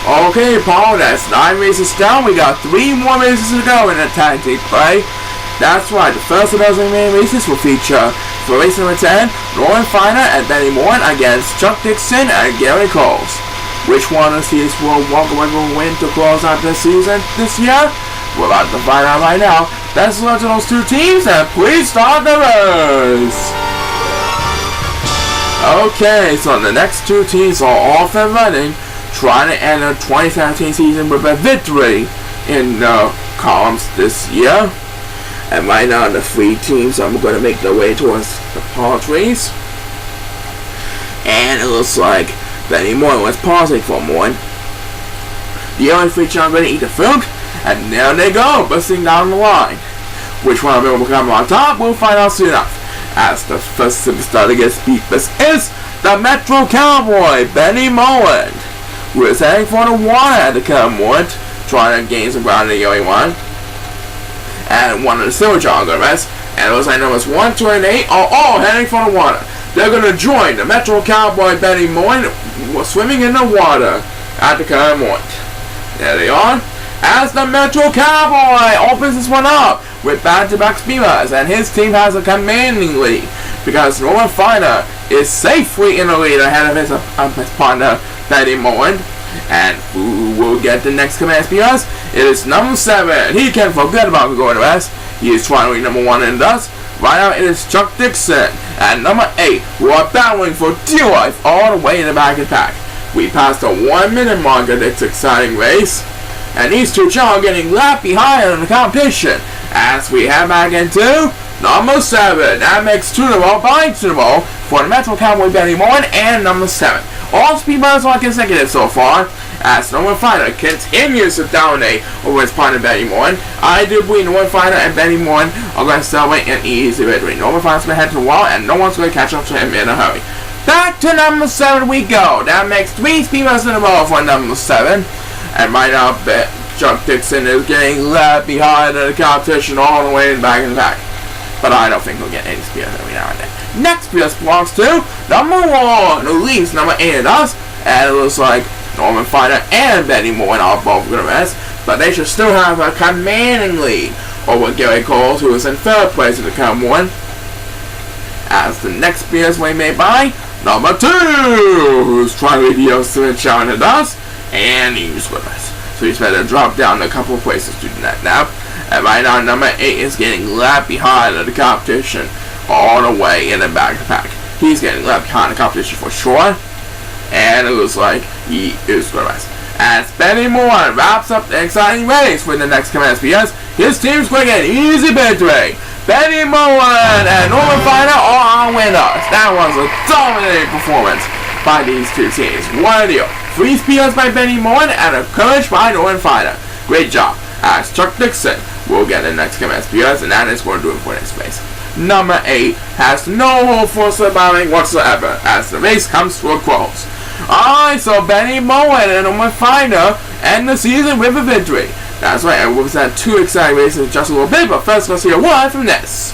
Okay, Paul, that's 9 races down. We got 3 more races to go in the tactic play. That's right, the first of those remaining races will feature, for race number 10, Lauren Finer and Benny Moore against Chuck Dixon and Gary Coles. Which one of these will walk away with a win to close out this season this year? We're about to find out right now. Best of luck to those 2 teams, and please start the race! Okay, so the next 2 teams are off and running, trying to end the 2017 season with a victory in the columns this year. And right now the 3 teams are going to make their way towards the par trees. And it looks like Benny Moore was pausing for a moment. The only 3 teams are ready to eat the fruit, and there they go, busting down the line. Which one of them will come on top, we'll find out soon enough. As the first superstar to get beat this is the Metro Cowboy, Benny Moland, who is heading for the water at the Cowboy, trying to gain some ground in the early one. And one of the silver joggers, and it looks like numbers 1, 2, and 8 are all heading for the water. They're going to join the Metro Cowboy Benny Moore swimming in the water at the Cowboy. There they are. As the Metro Cowboy opens this one up with back-to-back speeders, and his team has a commanding lead because Norman Finer is safely in the lead ahead of his partner Benny Moore. And who will get the next command speeders? It is number 7. He can forget about going to rest. He is trying to reach number 1 in dust. Right now it is Chuck Dixon and number 8 who are battling for dear life all the way in the back of the pack. We passed the 1 minute mark of this exciting race, and these 2 Chao are getting left behind in the competition as we head back into number 7. That makes 2 in a row, by 2 in a row for the Metro Cowboy Benny Moore and number 7. All speed runners are consecutive so far, as Norman Finer continues to dominate over his partner Benny Moore. I do believe Norman Finer and Benny Moore are going to celebrate an easy victory. Norman Finer's going to head to the wall, and no one's going to catch up to him in a hurry. Back to number 7 we go. That makes 3 speed runners in a row for number 7. And right now, Chuck Dixon is getting left behind in the competition all the way back in the pack. But I don't think he'll get any speed every now and then. Next speed belongs to number 1, who leaves number 8 in us, and it looks like Norman Finer and Benny Moore are both going to rest, but they should still have a commanding lead over Gary Coles, who is in 3rd place in the count 1. As the next speeders we made by number 2, who's trying to reveal Simon Chao in the dust, and he's with us. So he's better drop down a couple of places to do that now. And right now, number 8 is getting left behind in the competition all the way in the back of the pack. He's getting left behind the competition for sure. And it looks like he is going to rest. As Benny Moore wraps up the exciting race with the next command speeders, his team's going to get an easy victory. Benny Moland and Norman Finer are our winners. That was a dominating performance by these 2 teams. What a deal. 3 speeders by Benny Moland and a courage by Norman Finer. Great job. As Chuck Dixon will get the next command speeders, and that is going to do it for this race. Number 8 has no hope for surviving whatsoever as the race comes to a close. Alright, so Benny Moland and Norman Finer end the season with a victory. That's right, and we'll have 2 exciting races in just a little bit, but first let's hear one from this.